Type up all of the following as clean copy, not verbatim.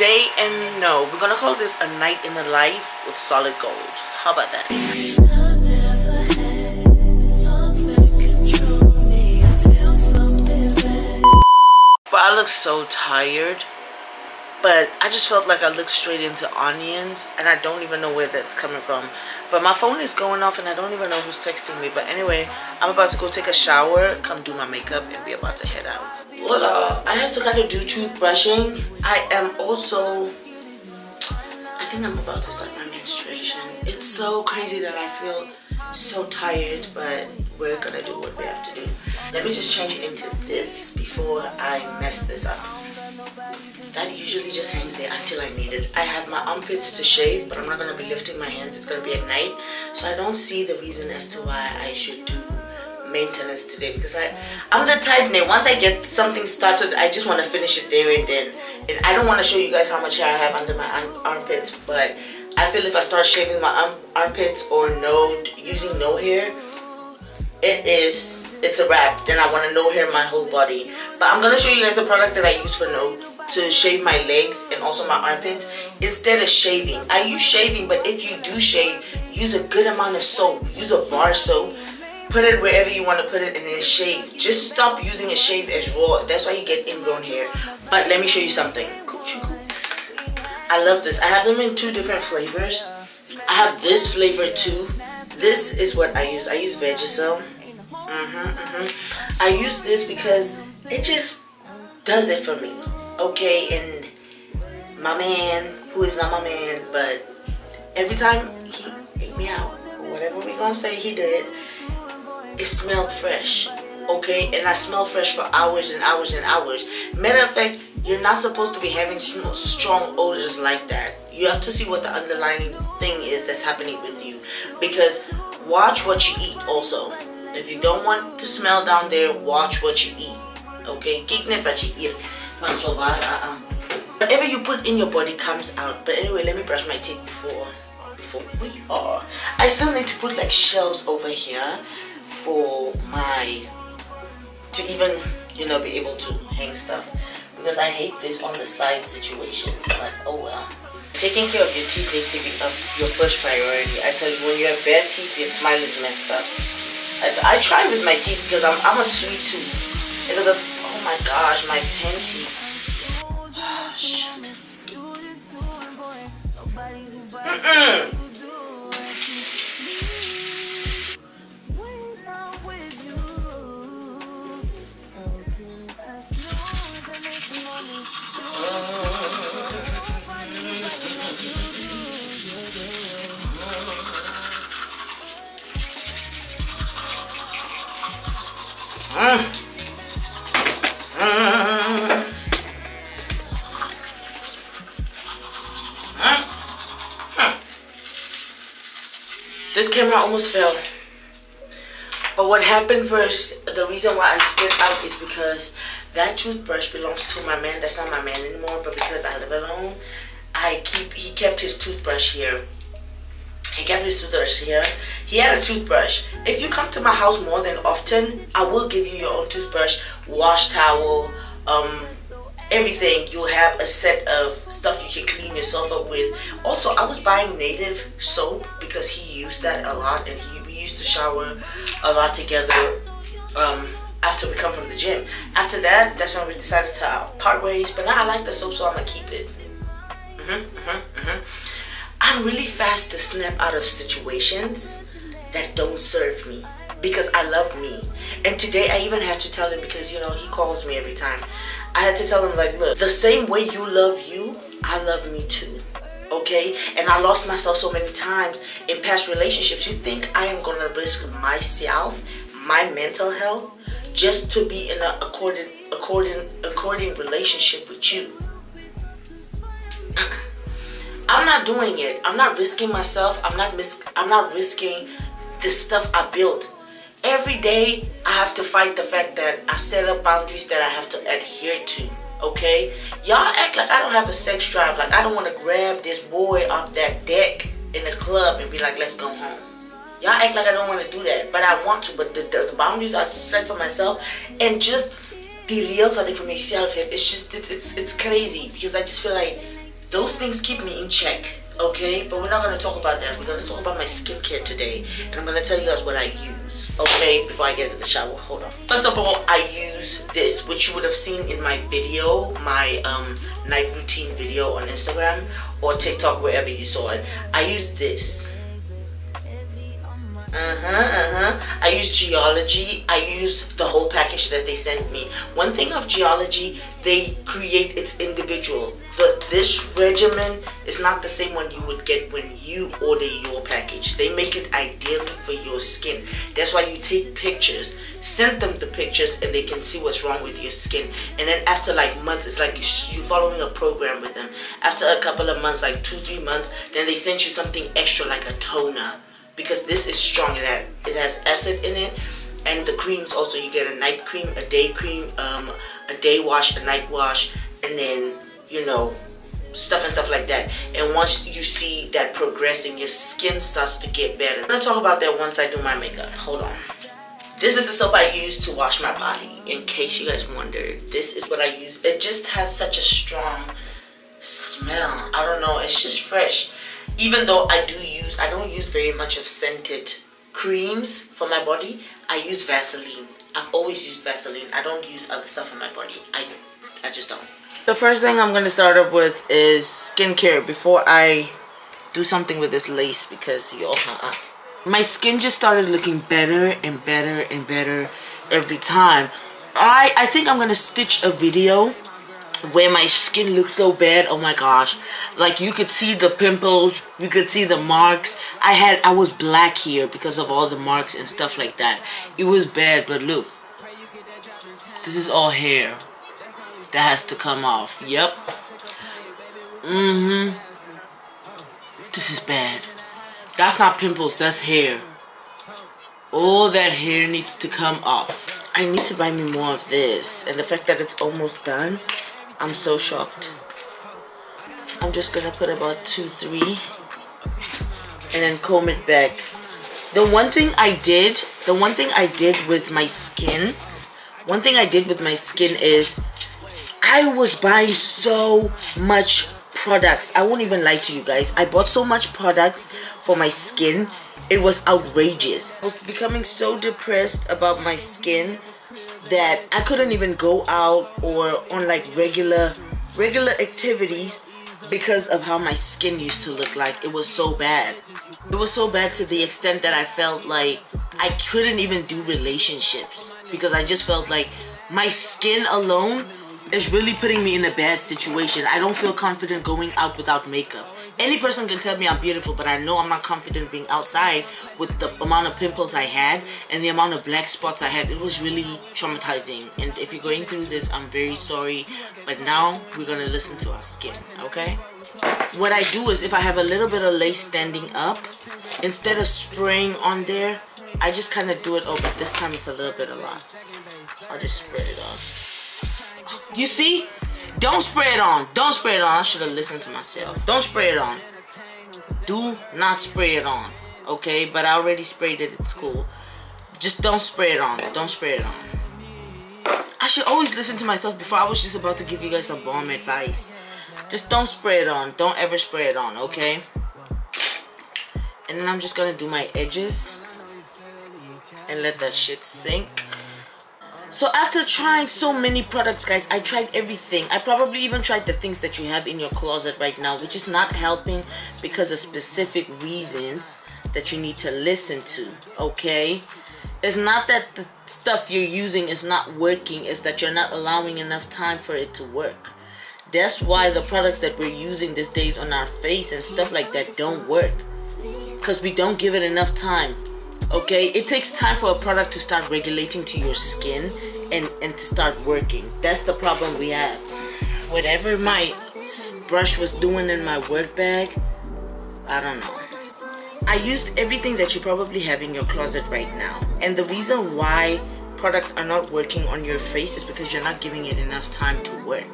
day and no, we're gonna call this a night in the life with solid gold. How about that? But I look so tired, but I just felt like I looked straight into onions, and I don't even know where that's coming from. But my phone is going off and I don't even know who's texting me. But anyway, I'm about to go take a shower, come do my makeup, and we're about to head out. Well, I have to kind of do toothbrushing. I think I'm about to start my menstruation. It's so crazy that I feel so tired, but we're gonna do what we have to do. Let me just change into this before I mess this up. That usually just hangs there until I need it. I have my armpits to shave, but I'm not gonna be lifting my hands. It's gonna be at night, so I don't see the reason as to why I should do maintenance today, because I'm the type that once I get something started, I just want to finish it there and then. And I don't want to show you guys how much hair I have under my armpits, but I feel if I start shaving my armpits or using no hair, it's a wrap. Then I want to no hair my whole body. But I'm gonna show you guys a product that I use for to shave my legs and also my armpits instead of shaving. I use shaving, but if you do shave, use a good amount of soap. Use a bar soap. Put it wherever you want to put it and then shave. Just stop using a shave as raw. That's why you get ingrown hair. But let me show you something. I love this. I have them in 2 different flavors. I have this flavor too. This is what I use. I use Vagisil. I use this because it just does it for me. Okay, and my man, who is not my man, but every time he ate me out, or whatever we're gonna say he did, it smelled fresh, okay? And I smell fresh for hours and hours and hours. Matter of fact, you're not supposed to be having strong odors like that. You have to see what the underlying thing is that's happening with you. Because watch what you eat also. If you don't want the smell down there, watch what you eat, okay? Whatever you put in your body comes out. But anyway, let me brush my teeth before we are. I still need to put like shelves over here for to even, you know, be able to hang stuff, because I hate this on the side situations. But oh well. Taking care of your teeth needs to be your first priority. I tell you, when you have bad teeth, your smile is messed up. I try with my teeth because I'm a sweet tooth. Because oh my gosh, my pen teeth. Oh shit. This camera almost fell. But what happened first, the reason why I spit out is because that toothbrush belongs to my man. That's not my man anymore, but because I live alone, he kept his toothbrush here. He kept his toothbrush here. He had a toothbrush. If you come to my house more than often, I will give you your own toothbrush, wash towel, everything. You'll have a set of stuff you can clean yourself up with. Also, I was buying native soap because he used that a lot, and we used to shower a lot together after we come from the gym. After that, that's when we decided to part ways. But now I like the soap, so I'm gonna keep it. I'm really fast to snap out of situations that don't serve me, because I love me. And today I even had to tell him, because you know he calls me every time. I had to tell him, like, look, the same way you love you, I love me too, okay? And I lost myself so many times in past relationships. You think I am gonna risk myself, my mental health, just to be in an according relationship with you? I'm not doing it. I'm not risking myself. I'm not risking the stuff I built. Every day I have to fight the fact that I set up boundaries that I have to adhere to, okay? Y'all act like I don't have a sex drive, like I don't want to grab this boy off that deck in the club and be like, let's go home. Y'all act like I don't want to do that, but I want to. But the boundaries I set for myself, and just be real something for myself, it's just, it's crazy, because I just feel like those things keep me in check, okay? But we're not going to talk about that. We're going to talk about my skincare today, and I'm going to tell you guys what I use, okay? Before I get in the shower, hold on. First of all, I use this, which you would have seen in my video, my night routine video on Instagram or TikTok, wherever you saw it. I use this. I use Geology. I use the whole package that they sent me. One thing of Geology, they create its individual. This regimen is not the same one you would get when you order your package. They make it ideally for your skin. That's why you take pictures, send them the pictures, and they can see what's wrong with your skin. And then after like months, it's like you're following a program with them. After a couple of months, like 2-3 months, then they send you something extra like a toner. Because this is strong, it has acid in it. And the creams also, you get a night cream, a day cream, a day wash, a night wash, and then, you know, stuff like that. And once you see that progressing, your skin starts to get better. I'm gonna talk about that once I do my makeup. Hold on. This is the soap I use to wash my body, in case you guys wondered. This is what I use. It just has such a strong smell. I don't know, it's just fresh. Even though I don't use very much of scented creams for my body. I use Vaseline. I've always used Vaseline. I don't use other stuff on my body. I just don't. The first thing I'm going to start up with is skincare before I do something with this lace, because my skin just started looking better and better and better every time. I think I'm going to stitch a video where my skin looks so bad. Oh my gosh, like you could see the pimples, you could see the marks. I was black here because of all the marks and stuff like that. It was bad, but look, this is all hair that has to come off. Yep. This is bad. That's not pimples, that's hair. All that hair needs to come off. I need to buy me more of this, and the fact that it's almost done, I'm so shocked. I'm just gonna put about 2-3 and then comb it back. The one thing I did with my skin, is I was buying so much products. I won't even lie to you guys. I bought so much products for my skin. It was outrageous. I was becoming so depressed about my skin that I couldn't even go out or on like regular activities because of how my skin used to look like. It was so bad. It was so bad to the extent that I felt like I couldn't even do relationships, because I just felt like my skin alone is really putting me in a bad situation. I don't feel confident going out without makeup. Any person can tell me I'm beautiful, but I know I'm not confident being outside with the amount of pimples I had and the amount of black spots I had. It was really traumatizing. And if you're going through this, I'm very sorry. But now we're going to listen to our skin, okay? What I do is, if I have a little bit of lace standing up, instead of spraying on there, I just kind of do it. Oh, but this time it's a little bit a lot. I'll just spray it on. You see? Don't spray it on. Don't spray it on. I should have listened to myself. Don't spray it on. Do not spray it on. Okay? But I already sprayed it. It's cool. Just don't spray it on. Don't spray it on. I should always listen to myself before. I was just about to give you guys some bomb advice. Just don't spray it on. Don't ever spray it on. Okay? And then I'm just going to do my edges and let that shit sink. So after trying so many products, guys, I tried everything. I probably even tried the things that you have in your closet right now, which is not helping because of specific reasons that you need to listen to, okay? It's not that the stuff you're using is not working, it's that you're not allowing enough time for it to work. That's why the products that we're using these days on our face and stuff like that don't work, because we don't give it enough time. Okay, it takes time for a product to start regulating to your skin and to start working. That's the problem we have. Whatever my brush was doing in my work bag, I don't know. I used everything that you probably have in your closet right now. And the reason why products are not working on your face is because you're not giving it enough time to work.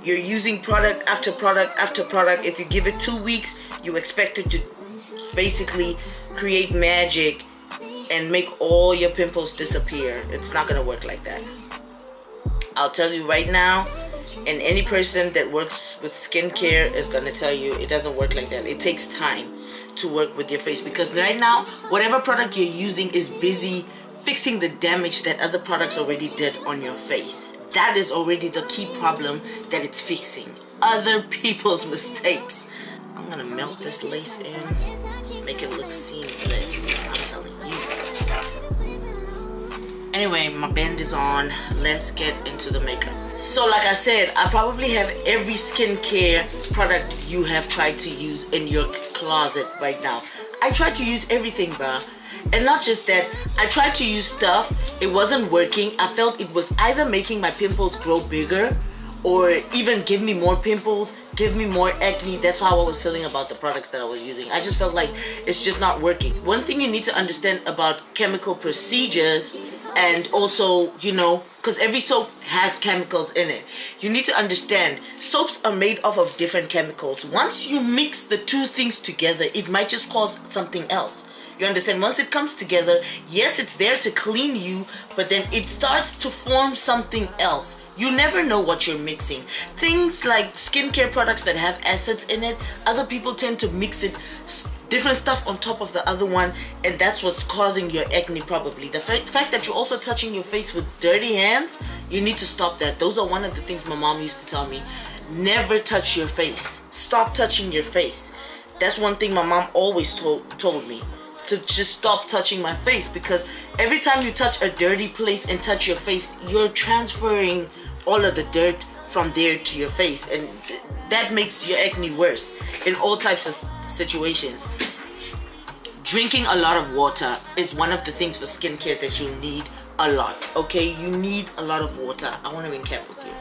You're using product after product after product. If you give it 2 weeks, you expect it to basically create magic and make all your pimples disappear. It's not gonna work like that. I'll tell you right now, And any person that works with skincare is gonna tell you it doesn't work like that. It takes time to work with your face, because right now whatever product you're using is busy fixing the damage that other products already did on your face. That is already the key problem that it's fixing. Other people's mistakes. I'm gonna melt this lace in, make it look seamless. I'm telling you. Anyway, my band is on. Let's get into the makeup. So like I said, I probably have every skincare product you have tried to use in your closet right now. I tried to use everything, bruh. And not just that, I tried to use stuff, it wasn't working. I felt it was either making my pimples grow bigger or even give me more pimples, give me more acne. That's how I was feeling about the products that I was using. I just felt like it's just not working. One thing you need to understand about chemical procedures, and also, you know, because every soap has chemicals in it, you need to understand soaps are made off of different chemicals. Once you mix the two things together, it might just cause something else. You understand? Once it comes together, yes, it's there to clean you, but then it starts to form something else. You never know what you're mixing. Things like skincare products that have acids in it, other people tend to mix it, different stuff on top of the other one, and that's what's causing your acne probably. The fact that you're also touching your face with dirty hands, you need to stop that. Those are one of the things my mom used to tell me. Never touch your face. Stop touching your face. That's one thing my mom always told me. To just stop touching my face, because every time you touch a dirty place and touch your face, you're transferring all of the dirt from there to your face, and that makes your acne worse in all types of situations. Drinking a lot of water is one of the things for skincare that you need a lot. Okay, you need a lot of water. I want to recap with you.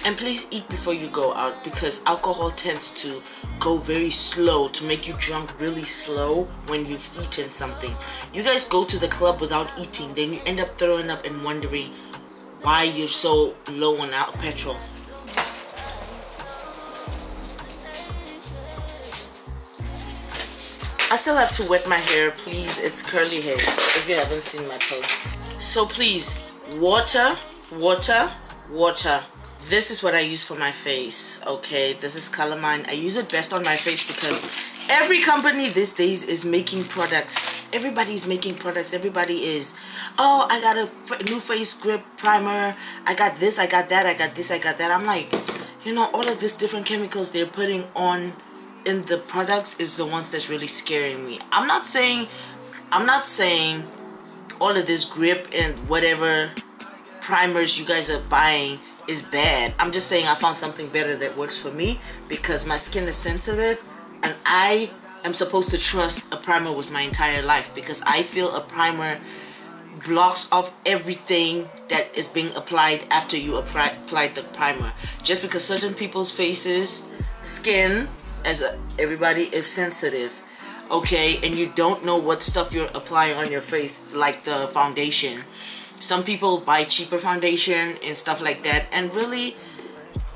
And please eat before you go out, because alcohol tends to go very slow, to make you drunk really slow when you've eaten something. You guys go to the club without eating, then you end up throwing up and wondering why you're so low on petrol. I still have to wet my hair, please. It's curly hair, if you haven't seen my post. So please, water, water, water. This is what I use for my face, okay? This is Calamine. I use it best on my face because every company these days is making products. Everybody's making products. Everybody is. Oh, I got a new face grip primer. I got this, I got that, I got this, I got that. I'm like, you know, all of these different chemicals they're putting on in the products is the ones that's really scaring me. I'm not saying all of this grip and whatever primers you guys are buying is bad. I'm just saying I found something better that works for me, because my skin is sensitive and I am supposed to trust a primer with my entire life, because I feel a primer blocks off everything that is being applied after you applied the primer. Just because certain people's faces, skin, everybody is sensitive, okay, and you don't know what stuff you're applying on your face, like the foundation. Some people buy cheaper foundation and stuff like that, and really,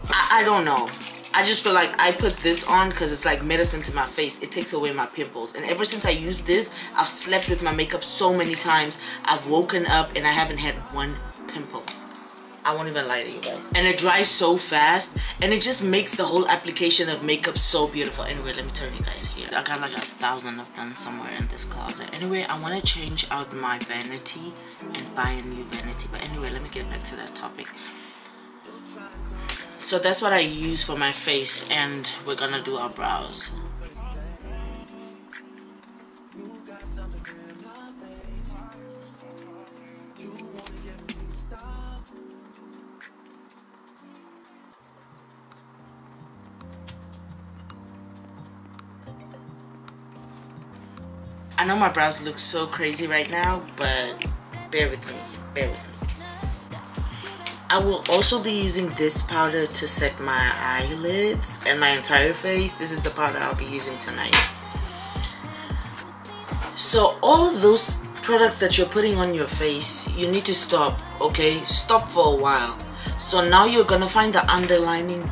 I don't know. I just feel like I put this on because it's like medicine to my face. It takes away my pimples, and ever since I used this, I've slept with my makeup so many times. I've woken up and I haven't had one pimple. I won't even lie to you guys. And it dries so fast, and it just makes the whole application of makeup so beautiful. Anyway, let me tell you guys here. I got like 1,000 of them somewhere in this closet. Anyway, I want to change out my vanity and buy a new vanity. But anyway, let me get back to that topic. So that's what I use for my face, and we're gonna do our brows. I know my brows look so crazy right now, but bear with me, bear with me. I will also be using this powder to set my eyelids and my entire face. This is the powder I'll be using tonight. So all those products that you're putting on your face, you need to stop, okay? Stop for a while. So now you're gonna find the underlying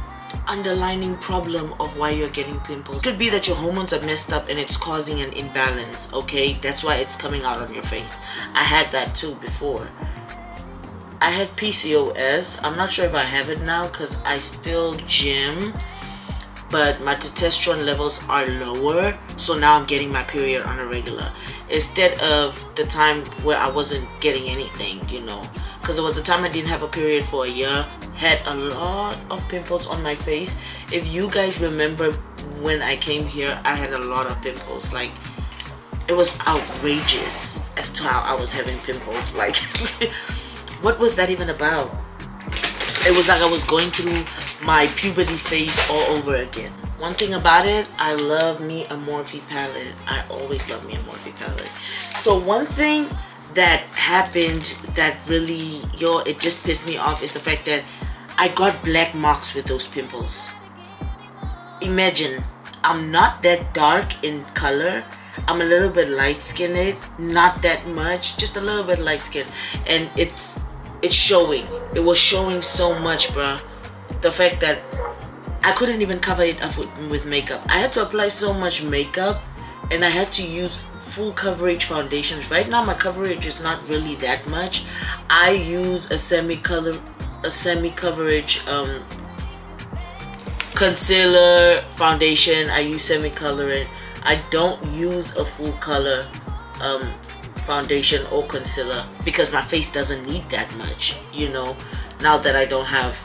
underlying problem of why you're getting pimples. It could be that your hormones are messed up and it's causing an imbalance, okay? That's why it's coming out on your face. I had that too before. I had PCOS. I'm not sure if I have it now because I still gym, but my testosterone levels are lower, so now I'm getting my period on a regular instead of the time where I wasn't getting anything, you know, because there was a time I didn't have a period for a year, had a lot of pimples on my face. If you guys remember when I came here, I had a lot of pimples. Like, it was outrageous as to how I was having pimples. Like, what was that even about? It was like I was going through my puberty phase all over again. One thing about it, I love me a Morphe palette. I always love me a Morphe palette. So one thing that happened that really, it just pissed me off is the fact that I got black marks with those pimples. Imagine, I'm not that dark in color. I'm a little bit light-skinned, not that much, just a little bit light-skinned, and it's showing. It was showing so much, bruh. The fact that I couldn't even cover it up with makeup. I had to apply so much makeup, and I had to use full coverage foundations. Right now my coverage is not really that much. I use a semi coverage concealer foundation. I use semi-coloring. I don't use a full color foundation or concealer because my face doesn't need that much, you know, now that I don't have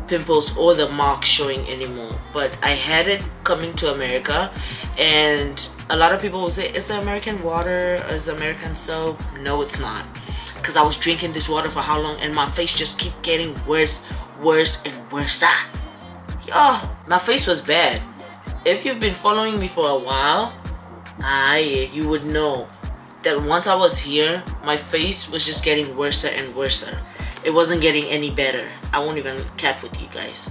pimples or the marks showing anymore. But I had it coming to America, and a lot of people will say, is the American water, is the American soap? No, it's not, because I was drinking this water for how long, and my face just keep getting worse and worse. Yo, my face was bad. If you've been following me for a while, you would know that once I was here, my face was just getting worse and worse. It wasn't getting any better. I won't even cap with you guys.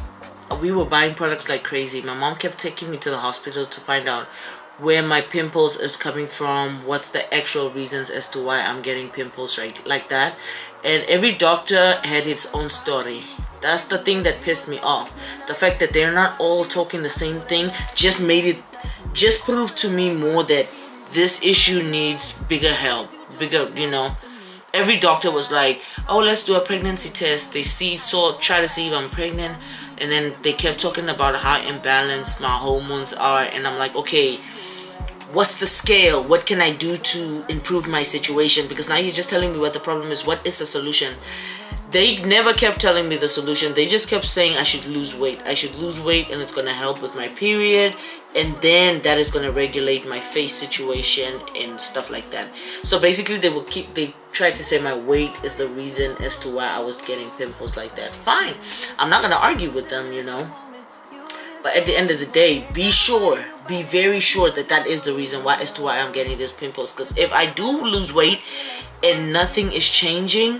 We were buying products like crazy. My mom kept taking me to the hospital to find out where my pimples is coming from, what's the actual reasons as to why I'm getting pimples like that. And every doctor had its own story. That's the thing that pissed me off. The fact that they're not all talking the same thing just proved to me more that this issue needs bigger help, you know. Every doctor was like, oh, let's do a pregnancy test. They try to see if I'm pregnant, and then they kept talking about how imbalanced my hormones are, and I'm like, okay, what's the scale? What can I do to improve my situation? Because now you're just telling me what the problem is. What is the solution? They never kept telling me the solution. They just kept saying I should lose weight. I should lose weight, and it's going to help with my period, and then that is going to regulate my face situation and stuff like that. So basically they tried to say my weight is the reason as to why I was getting pimples like that. Fine, I'm not going to argue with them, you know. But at the end of the day, be very sure that that is the reason why as to why I'm getting these pimples. Because if I do lose weight and nothing is changing,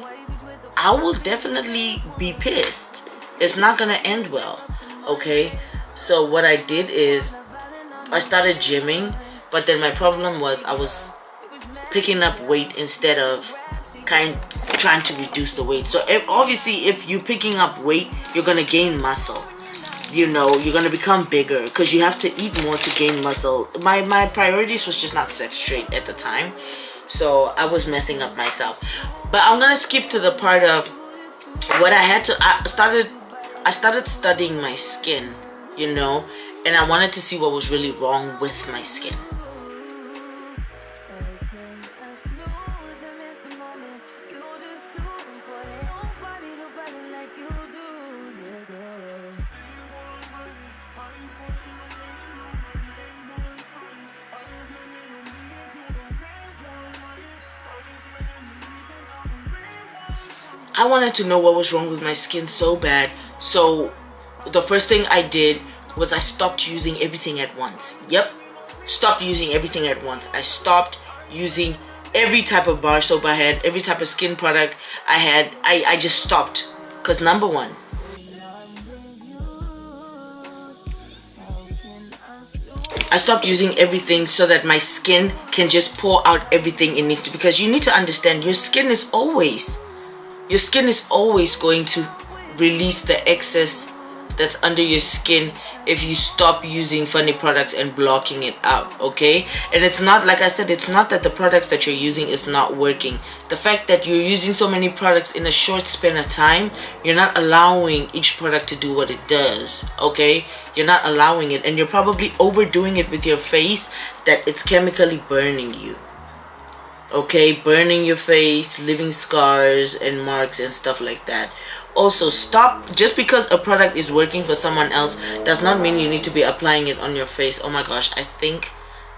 I will definitely be pissed. It's not gonna end well, okay? So what I did is I started gymming, but then my problem was I was picking up weight instead of trying to reduce the weight. So obviously if you're picking up weight, you're gonna gain muscle. You know, you're gonna become bigger because you have to eat more to gain muscle. My priorities was just not set straight at the time, so I was messing up myself. But I'm gonna skip to the part of what I had to. I started studying my skin, you know, and I wanted to see what was really wrong with my skin. I wanted to know what was wrong with my skin so bad. So the first thing I did was I stopped using everything at once. Yep, stopped using everything at once. I stopped using every type of bar soap I had, every type of skin product I had. I just stopped because number one, I stopped using everything so that my skin can just pour out everything it needs to. Because you need to understand, your skin is always going to release the excess that's under your skin if you stop using funny products and blocking it out, okay? And it's not, like I said, it's not that the products that you're using is not working. The fact that you're using so many products in a short span of time, you're not allowing each product to do what it does, okay? You're not allowing it, and you're probably overdoing it with your face, that it's chemically burning you, okay? Burning your face, leaving scars and marks and stuff like that. Also, stop. Just because a product is working for someone else does not mean you need to be applying it on your face. Oh my gosh, I think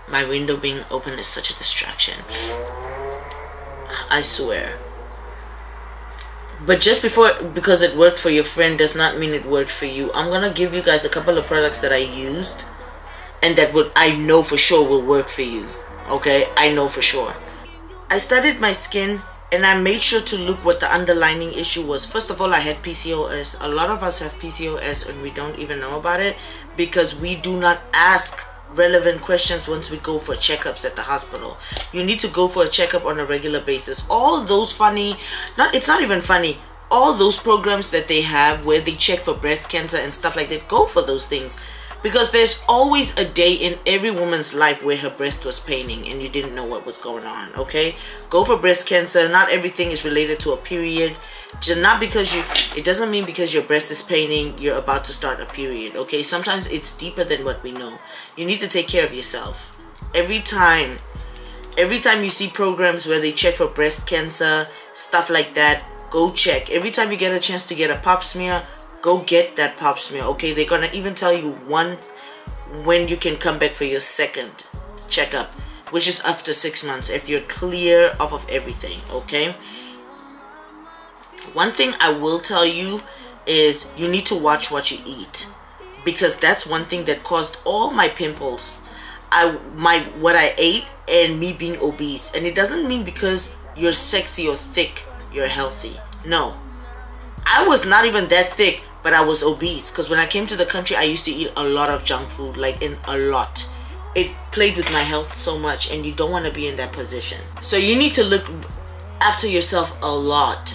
my window being open is such a distraction, I swear. But just because it worked for your friend does not mean it worked for you. I'm gonna give you guys a couple of products that I used and that I know for sure will work for you, okay? I know for sure. I studied my skin and I made sure to look what the underlying issue was. First of all, I had PCOS. A lot of us have PCOS and we don't even know about it because we do not ask relevant questions once we go for checkups at the hospital. You need to go for a checkup on a regular basis. All those funny, it's not even funny, all those programs that they have where they check for breast cancer and stuff like that, go for those things. Because there's always a day in every woman's life where her breast was paining and you didn't know what was going on, okay? Go for breast cancer. Not everything is related to a period. Not because it doesn't mean because your breast is paining, you're about to start a period, okay? Sometimes it's deeper than what we know. You need to take care of yourself. Every time you see programs where they check for breast cancer, stuff like that, go check. Every time you get a chance to get a pap smear, go get that pap smear, okay? They're gonna even tell you when you can come back for your second checkup, which is after 6 months if you're clear off of everything, okay? One thing I will tell you is you need to watch what you eat, because that's one thing that caused all my pimples. What I ate and me being obese. And it doesn't mean because you're sexy or thick you're healthy. No, I was not even that thick, but I was obese because when I came to the country I used to eat a lot of junk food, like a lot. It played with my health so much, and you don't want to be in that position. So you need to look after yourself a lot.